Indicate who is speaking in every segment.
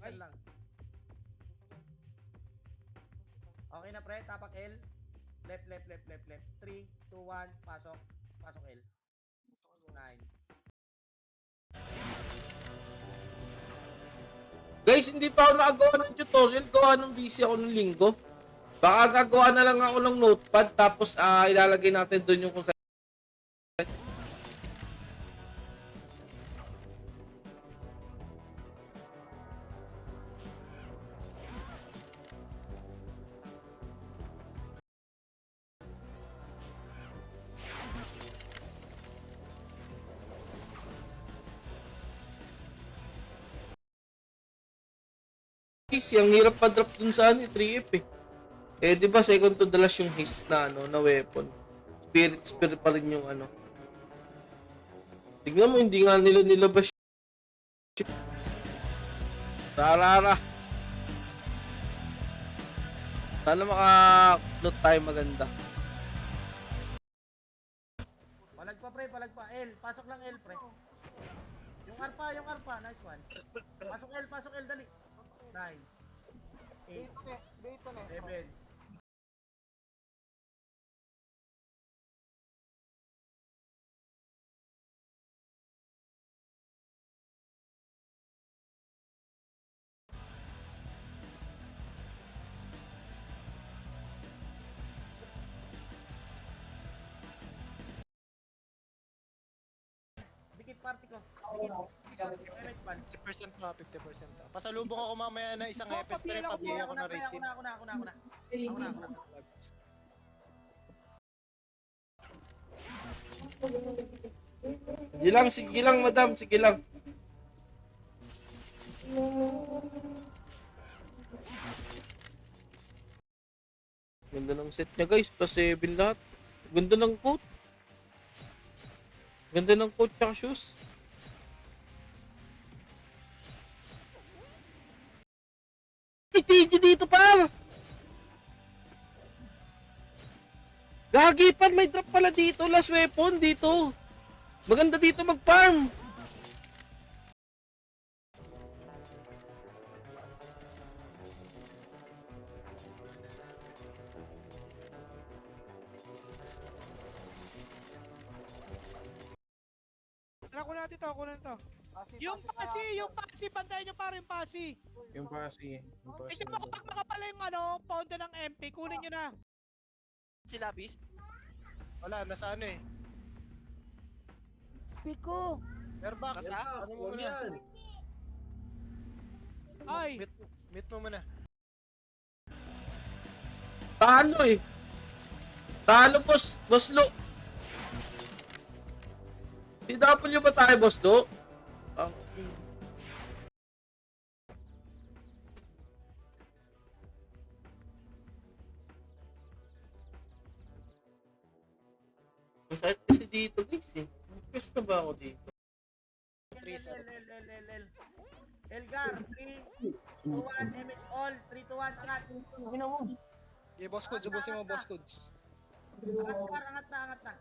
Speaker 1: Ay.
Speaker 2: lang. Okay na pre, tapak L. Left. 3, 2, 1, pasok. Pasok L. 9.
Speaker 1: Guys, hindi pa ako nakagawa ng tutorial. Gawa ng busy ako ng linggo. Baka gagawa na lang ako ng notepad tapos ilalagay natin doon yung kung saan. Ang hirap pa-drop dun sa 3F eh. Eh, di ba second to the last yung his na na weapon. Spirit pa rin yung Tignan mo, hindi nga nila nilabas. Tarara. Sana maka-loot tayo maganda.
Speaker 2: Palag pa pre, palag pa. L, pasok lang L pre. Yung arpa, nice one. Pasok L, dali. 9, 8, 7. Dikit party ko. Dikit.
Speaker 3: 50% pa, 50% pa. Pasalubong ako mamaya na isang EPS pero pabili ako na rated.
Speaker 2: Ako na.
Speaker 1: Sige lang, madam. Sige lang. Ganda ng set niya guys. Plus 7 lahat. Ganda ng coat. Ganda ng coat tsaka shoes. TG dito par! Gagi par, may drop pala dito. Last weapon dito. Maganda dito mag-farm.
Speaker 4: Kunin to. Yung pasi, bantayan nyo pa rin pasi.
Speaker 5: Yung pasi.
Speaker 4: Hindi mo kapag makapala yung pondo ng MP, kunin nyo na.
Speaker 6: Sila beast?
Speaker 3: Wala, nasa ano eh.
Speaker 7: Piko.
Speaker 3: Airbox,
Speaker 6: Nasa?
Speaker 3: ano mo muna?
Speaker 4: Ay,
Speaker 3: Meet mo muna.
Speaker 1: Talo eh. Talo boss Lo. CW ba tayo boss Lo? Masakit kasi dito guys eh. Pwes na ba ako dito?
Speaker 2: L. Elgar, 3, 2, 1, MH all. 3, 2, 1, angat.
Speaker 3: Okay, boss codes, ubusin mo boss codes.
Speaker 2: Angat na.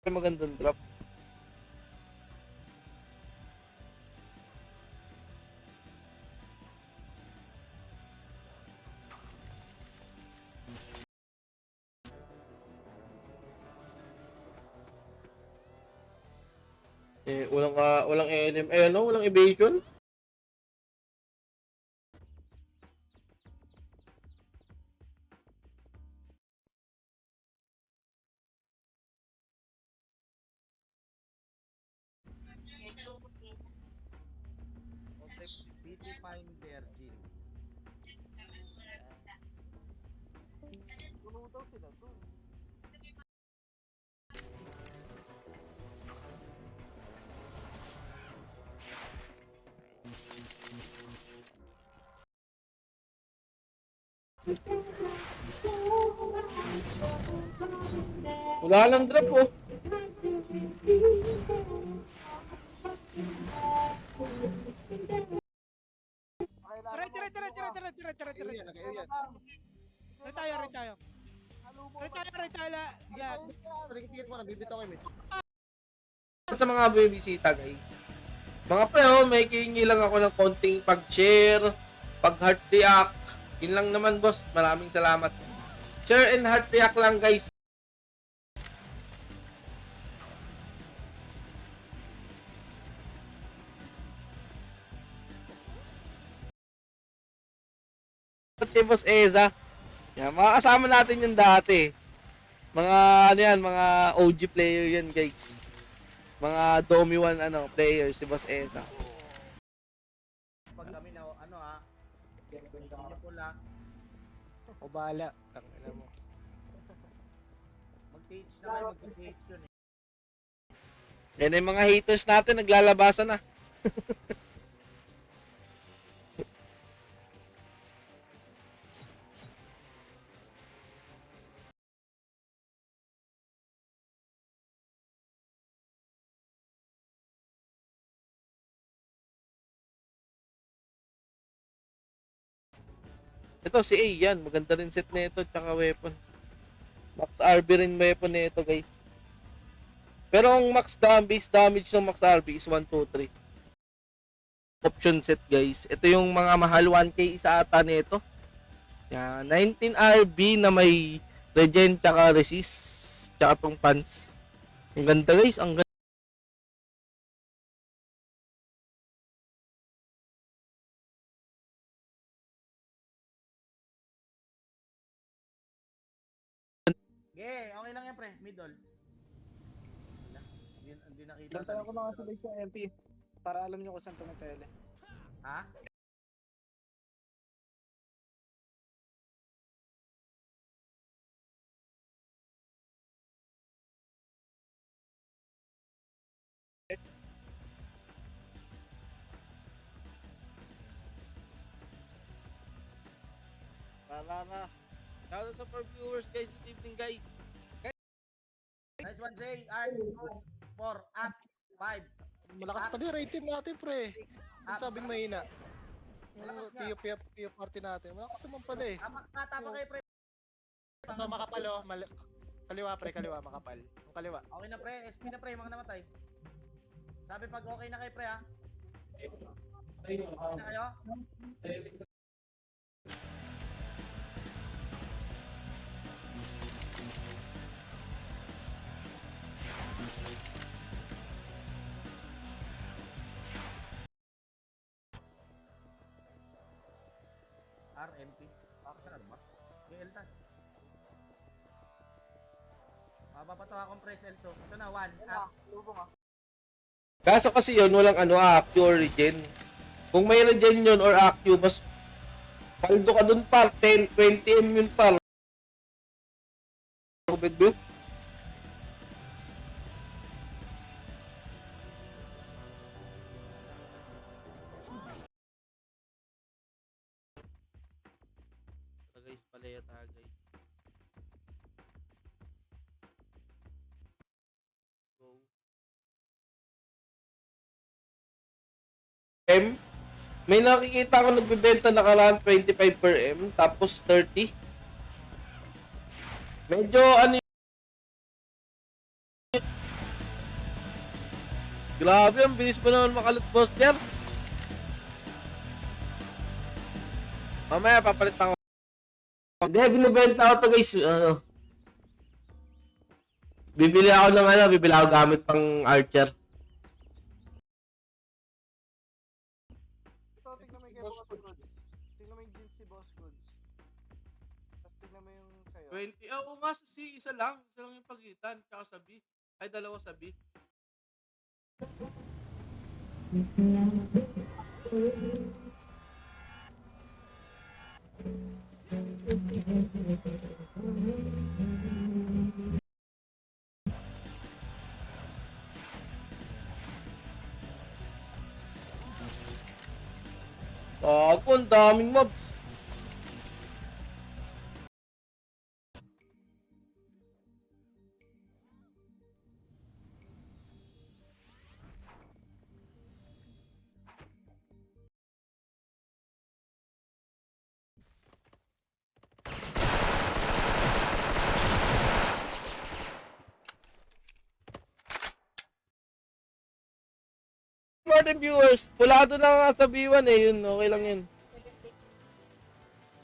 Speaker 1: Magandang drop. Eh, walang ANM. Eh, walang evasion.
Speaker 2: BT Pine Virgin. Puno daw sila to.
Speaker 1: Wala lang drop oh.
Speaker 4: tira.
Speaker 3: Nag-air yan.
Speaker 4: Rin tayo. pre, tala. Yan.
Speaker 2: Tikit mo na, bibitaw kayo, mate.
Speaker 1: Sa mga bibisita guys. Mga pre, may kihingi lang ako ng konting pag-share, pag-heart react. Yun lang naman boss, maraming salamat. Share and heart react lang guys. Si Boss Eza. Yan, mga kasama natin yung dati. Mga ano yan, mga OG player yan guys. Mga Domi 1 player si Boss Eza.
Speaker 2: Pag kami na, hindi niyo pula,
Speaker 3: O bahala. Tangina mo.
Speaker 2: mag-TH na kayo, mag-TH yun eh.
Speaker 1: Yan yung mga haters natin, naglalabasan na. Ito si A yan, maganda rin set nito tsaka weapon. Max RB rin weapon nito guys. Pero ang max damage ng max RB is 1, 2, 3. Option set guys. Ito yung mga mahal 1k isa ata nito. Yan, 19 RB na may regen tsaka resist tsaka tong pants. Ang ganda guys, ang ganda.
Speaker 2: Okay lang yan, pre. Middle. Hindi nakita.
Speaker 5: Lantayan ko na nga sa MP para alam nyo kung saan tumitele.
Speaker 2: Ha?
Speaker 1: Tara. Shout out sa for viewers guys, good evening guys.
Speaker 2: Nice one, Jay. Art. 4, up. 5.
Speaker 3: Malakas pa din rating natin, pre. Ang sabing mahina.
Speaker 2: Malakas
Speaker 3: Yung
Speaker 2: nga.
Speaker 3: Tio party natin. Malakas naman pala eh.
Speaker 2: Tama kayo, pre.
Speaker 3: Ito makapal oh. Kaliwa pre, kaliwa makapal. Ang kaliwa.
Speaker 2: Okay na, pre. SP na, pre. Mga namatay. Sabi pag okay na kayo, pre, ha? Okay na kayo? RMP. Ako sa ano ba? GL ta. Mababa akong press L2. Ito na, 1. Up.
Speaker 1: Kaso kasi yun, walang AQ or regen. Kung may regen yun or AQ, mas paldo ka dun par, 10, 20M yun par. Big blue. Guys, palaya tagay. Go. May nakikita ako nagbebenta na karaan 25 per M, tapos 30. Medyo ano yun. Grabe, ang bilis mo naman makalut boss dyan. Mamaya papalit ako. Hindi, binibenta ako to guys. Bibili ako ng bibili ako gamit pang archer.
Speaker 5: Tingnan mo yung Boss Goods. Tingnan mo yung jeans si Boss Goods. Tapos tingnan mo yung sa'yo.
Speaker 1: 20, oo nga, isa lang yung pagitan, tsaka sa B. Ay, dalawa sa B. Ako, ang daming mobs. natin viewers. Pulado na nga sa B1 eh. Yun, okay lang yun.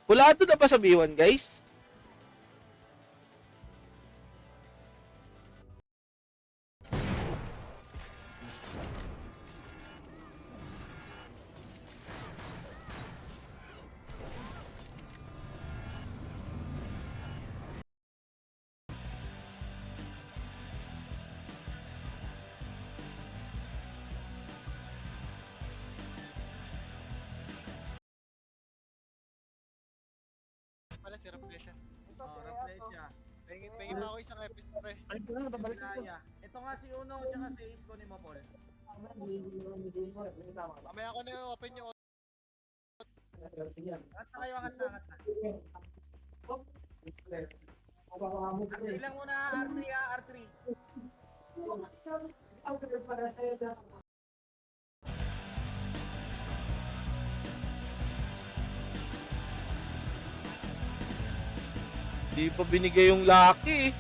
Speaker 1: Pulado na ba sa B1 guys?
Speaker 3: Pala si Raplesha.
Speaker 5: Ito,
Speaker 2: Oh,
Speaker 5: Tea,
Speaker 2: replace
Speaker 5: to.
Speaker 2: siya.
Speaker 3: Pahingin pa ako isang epis pre.
Speaker 2: Pinaya. Ito nga si Uno tsaka si Ace ko ni Mopol.
Speaker 3: Mamaya ko na open yung
Speaker 2: Angat na kayo, angat na, angat na. R3 lang muna, R3 ha, R3.
Speaker 1: Di pa binigay yung lucky eh.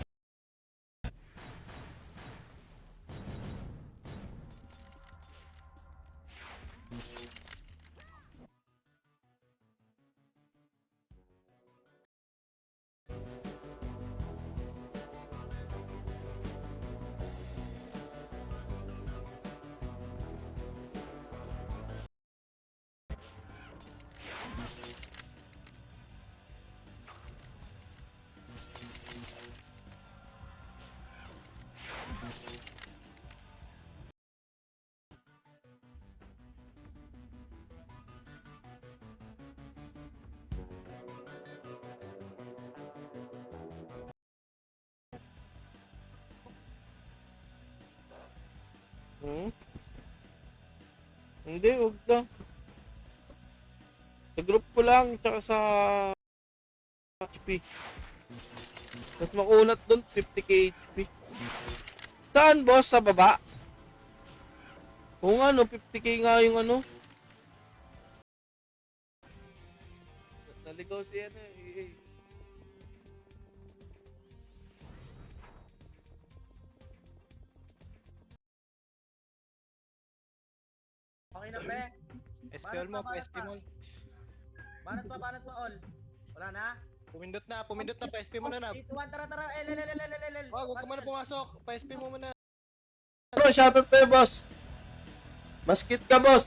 Speaker 1: Hmm? Hindi, huwag na. Sa group ko lang, tsaka sa HP. Tapos makunat doon, 50k HP. Saan boss? Sa baba? Oo nga no, 50k nga yung ano. Naligaw si ano eh.
Speaker 2: Okay na, pre?
Speaker 3: SPL mo, PSP mo.
Speaker 2: Banat pa, all. Wala na?
Speaker 3: Pumindot na PSP mo na na.
Speaker 2: 3, 2, 1, tara, L.
Speaker 3: Wag ka muna pumasok, PSP mo muna.
Speaker 1: Bro, shoutout tayo boss. Maskit ka boss.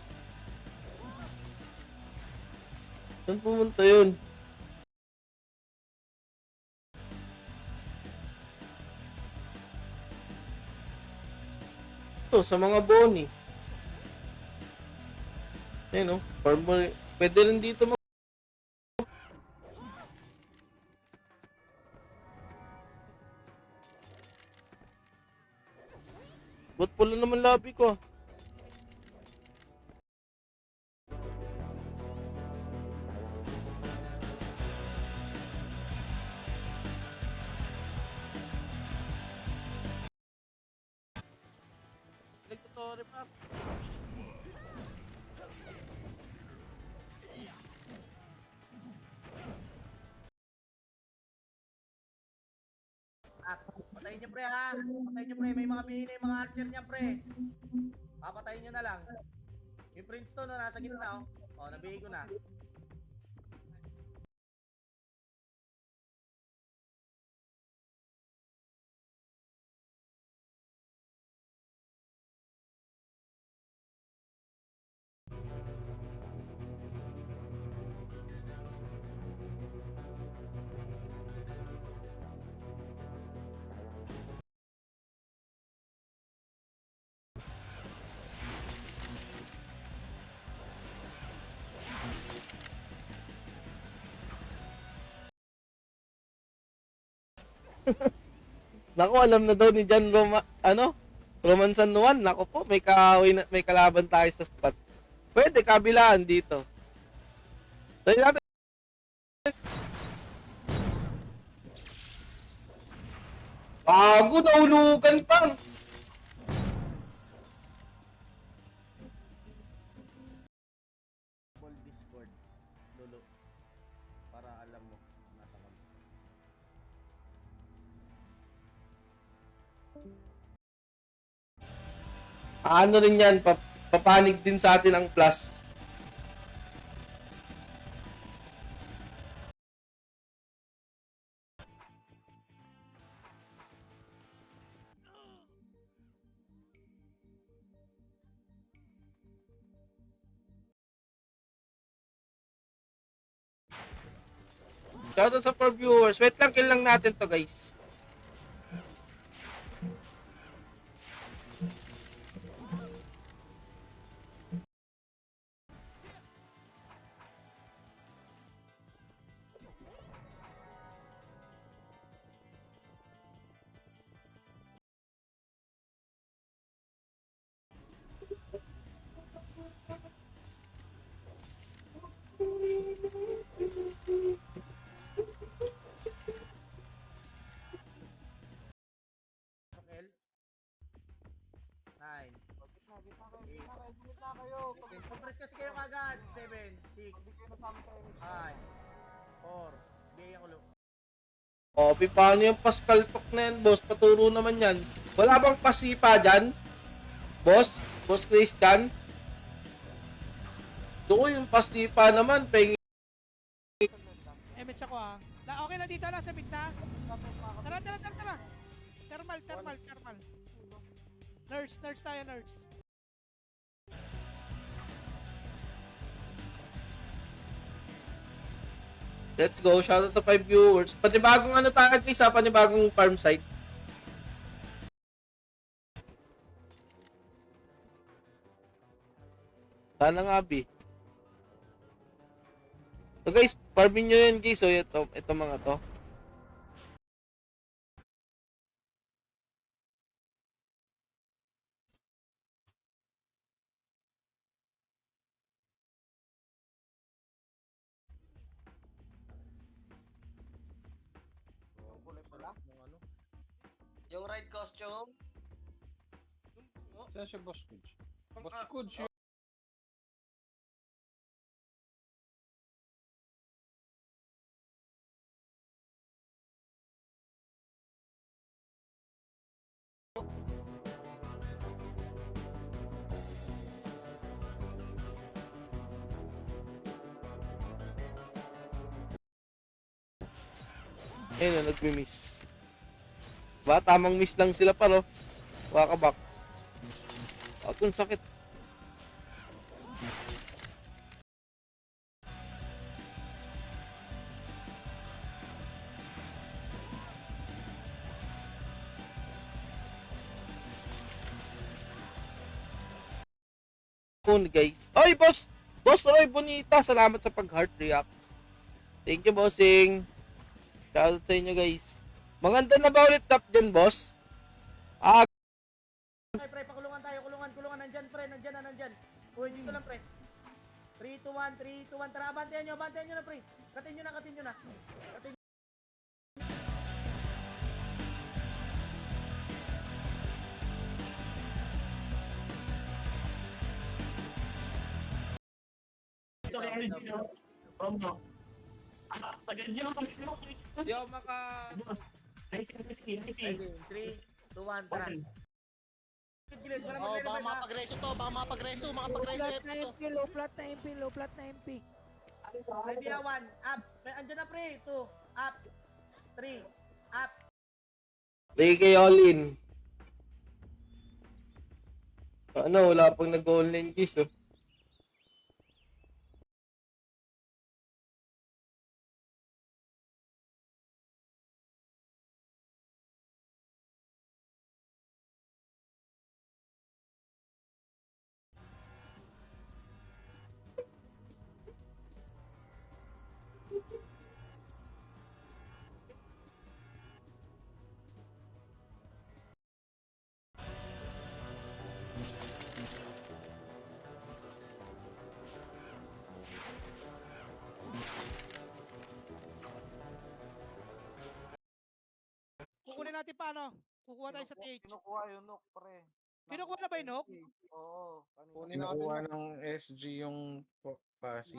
Speaker 1: Saan pumunta yun? Ito, sa mga boni. Ayun o, pwede rin dito mag... Ba't pula naman labi ko ah? Nagtutori pa.
Speaker 2: Patayin nyo, pre, ha? Patayin nyo, pre. May mga bihina yung mga archer niya, pre. Papatayin nyo na lang. Yung Princeton, no, nasa gitna, oh. Oh, nabigay ko na.
Speaker 1: Naku, alam na daw ni John Roman San Juan. Naku po, may kaaway na, may kalaban tayo sa spot. Pwede, kabilaan dito. Try natin. Bago, naulugan pa.
Speaker 2: Full Discord. Lolo. Para alam mo. Nasa kami.
Speaker 1: Ano rin yan, papanig din sa atin ang plus. Shoutout sa 4 viewers. Wait lang, kill lang natin to guys.
Speaker 2: Pasok L. 9.
Speaker 5: Gitna kayo, gitna kayo.
Speaker 2: Compress kasi kayo kagad. 7, 6,
Speaker 5: Hindi kayo nasama tayo.
Speaker 2: 5, 4. Bigay ako low.
Speaker 1: O, paano yung Pascal Talk na yan, boss? Paturo naman yan. Wala bang pasipa dyan? Boss? Boss Christian? Doon yung pasipa naman. Pengi.
Speaker 4: Image ako ah. Okay na dito na sa bigta. Tara. Thermal. Nurse tayo, nurse.
Speaker 1: Let's go. Shoutout sa 5 viewers. Panibagong ano tayo guys ha? Panibagong farm site. Sana nga bi. So guys, farmin nyo yan guys. So ito mga to.
Speaker 6: Yung ride costume.
Speaker 5: Saan siya, Boss Goods? Boss Goods yun.
Speaker 1: Ayun na, nagmi-miss. Ba, tamang miss lang sila paro. Waka-box. At yung sakit. Guys. Oy, boss! Boss Roy Bonita, salamat sa pag-heart react. Thank you, bossing. Shoutout sa inyo, guys. Maganda na ba ulit top dyan, boss? Ah,
Speaker 2: Okay, pre, pakulungan tayo. Kulungan. Nandyan, pre. Nandyan. Uy, dito lang, pre. 3, 2, 1, 3, 2, 1. Tara, bantayan nyo na, pre. Katin nyo na.
Speaker 1: Yo, maka...
Speaker 2: 3, 2, 1, tara. Gilid, wala
Speaker 3: Oh, baka
Speaker 2: magre-revive, ha?
Speaker 3: mapagreso to, baka mapagreso FS to.
Speaker 4: Low flat na MP.
Speaker 2: Ready, 1, up. Andyan na, pre. 2, up. 3, up.
Speaker 1: Play kay all-in. Ano, wala pang nag-online kiss, oh.
Speaker 4: Kukunin natin paano? Kukuha tayo sa TH.
Speaker 5: Kinukuha yung Nook, pre.
Speaker 4: Kinukuha na ba yung Nook?
Speaker 5: Oo. Kanina.
Speaker 7: Kinukuha ng SG yung pasi.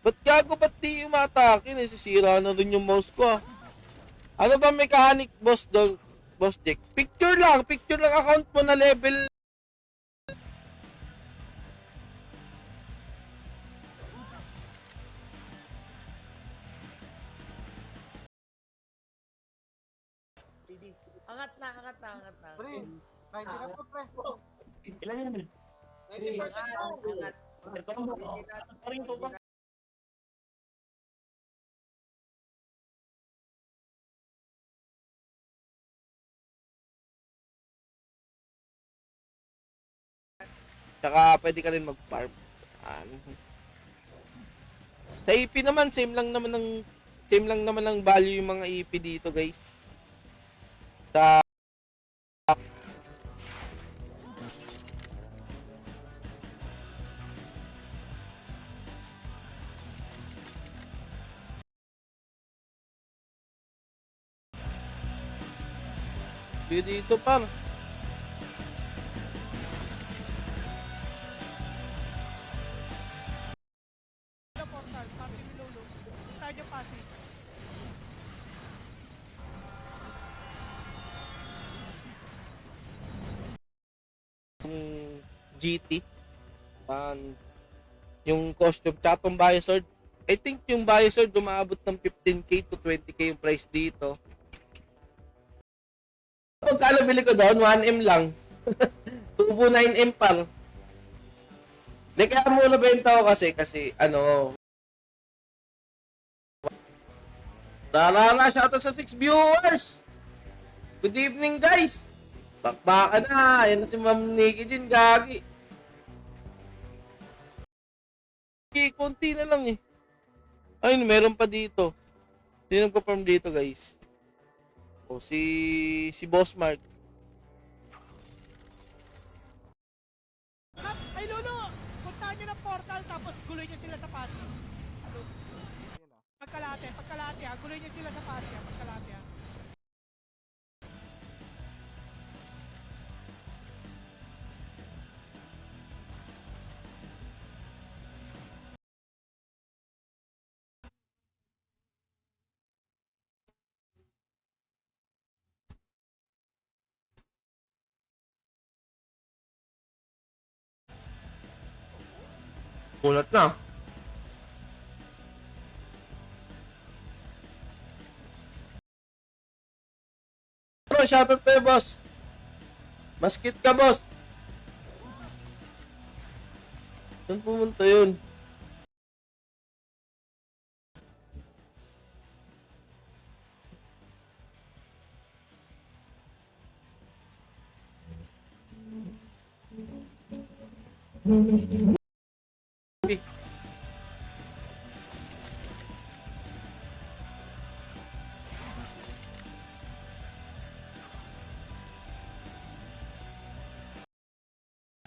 Speaker 1: Ba't gago, ba't di umatake? Nasisira na rin yung mouse ko ah. Ano ba mechanic, boss doon? Boss Jack? Picture lang account mo na level.
Speaker 2: CD. Angat na, angat na, angat na.
Speaker 5: Pre, 90 na to, pre.
Speaker 8: Ilan yan?
Speaker 2: 90% angat.
Speaker 8: Ito lang ba? Paring to ba?
Speaker 1: Tsaka pwede ka rin mag-farm. Ano? Sa EP naman, same lang naman ng value yung mga EP dito, guys. Sa dito par.
Speaker 4: Sa portal, sabi ni Lolo. Tayo niyo pasi.
Speaker 1: Yung GT and yung costume tsaka tong Biosword. I think yung Biosword umaabot ng 15k to 20k yung price dito. Pagkala bili ko doon 1M lang. Tubo 9M par. Di kaya muna benta ko kasi ano, Rarara, shoutout sa 6 viewers! Good evening, guys! Bakbaka na! Ayan na si Ma'am Nikki din, gagi! Konti na lang eh. Ayun, meron pa dito. Sino nagpa-farm dito, guys? O, si Boss Mark.
Speaker 4: Ay, Lolo! Puntahan niyo ng portal tapos guloy niyo sila sa pasi. Pagkalate ha. Guloy niyo sila sa pasi ha. Pagkalate ha.
Speaker 1: Kulat na. Bro, shoutout tayo, boss. Maskit ka, boss. Saan pumunta yun?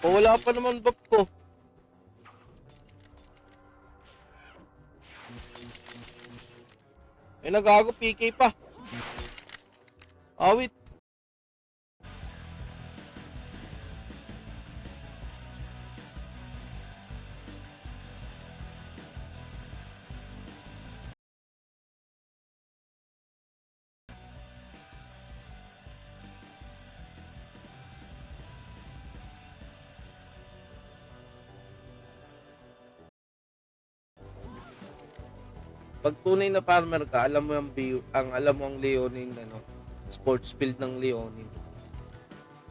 Speaker 1: O, wala pa naman buff ko. Eh, nagago, PK pa. Awit. Pag tunay na farmer ka, alam mo alam mo ang Leonin, ano, sports field ng Leonin.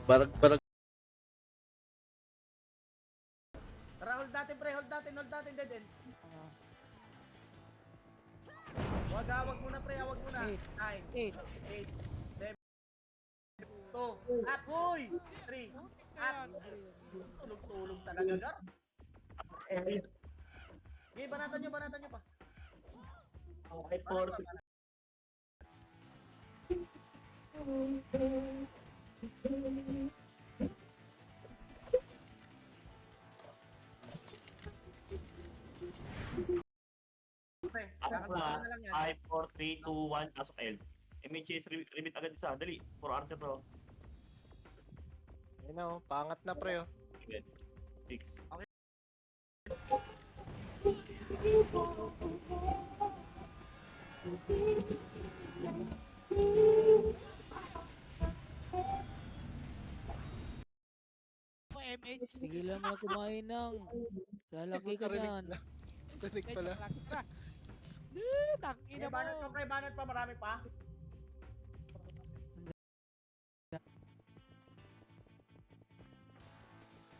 Speaker 1: Barag
Speaker 2: Tara, hold natin, pre. Hold natin, dead end. Wag muna, pre. Wag muna. 9, 8, 7, 2, at, huy! 3, at, tulog-tulog talaga, gar. Okay, banatan nyo pa.
Speaker 8: Okay, 40.
Speaker 2: Pre,
Speaker 8: Ako
Speaker 2: kakatawa na lang yan.
Speaker 8: 5, 4, 3, 2, 1, pasok L. MHS remit agad isa. Dali, 4 archer bro.
Speaker 3: Ayun na, oh. Pangat na pre oh.
Speaker 8: 6.
Speaker 4: MH.
Speaker 9: Tigilan mo na kumain ng. Lalaki ka
Speaker 3: Narinig
Speaker 9: dyan.
Speaker 3: na. Narinig pala.
Speaker 4: Tangina
Speaker 2: May
Speaker 4: mo.
Speaker 2: banat pa, pre, banat pa, marami pa.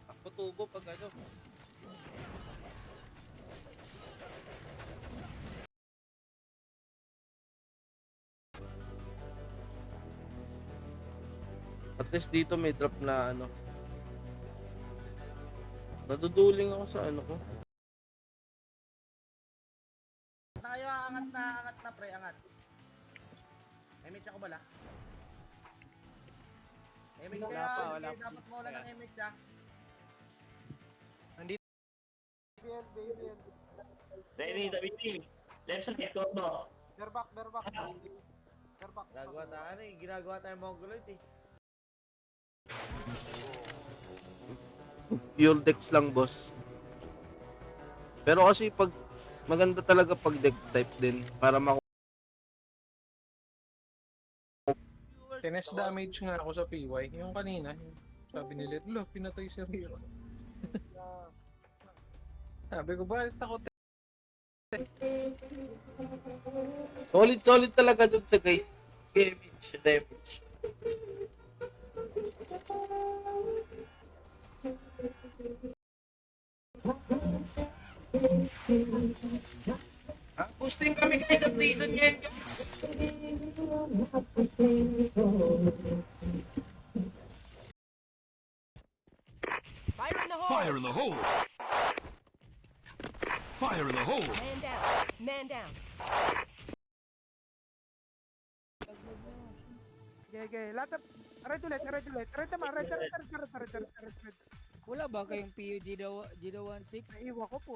Speaker 1: Ako tubo pag ano. At least dito may drop na ano. Naduduling ako sa ano ko.
Speaker 2: Tayo, angat na, pre, angat. MH ako bala. MH
Speaker 3: Wala
Speaker 2: kaya,
Speaker 3: pa,
Speaker 2: hindi
Speaker 3: wala
Speaker 2: kayo
Speaker 3: pa.
Speaker 2: dapat mawala ng MH ah.
Speaker 5: BL, BL.
Speaker 8: Ready, David team. Left side, Toto.
Speaker 5: Berbak. Berbak.
Speaker 2: Ginagawa tayo Mongoloid eh.
Speaker 1: Pure dex lang, boss. Pero kasi pag maganda talaga pag dex type din para
Speaker 7: Tines damage nga ako sa PY. Yung kanina, sabi nila, lo, pinatay si Rio. Sabi ko, bakit ako
Speaker 1: solid talaga dun sa guys. Damage. Boosting kami guys sa prison ngayon guys.
Speaker 10: Fire in the hole!
Speaker 11: Fire in the hole! Fire in the hole!
Speaker 10: Man down! Man down!
Speaker 4: Okay. Lahat red ulit. Red naman. Red.
Speaker 9: Wala ba kayong PU Gida 16?
Speaker 4: Naiwan ko po.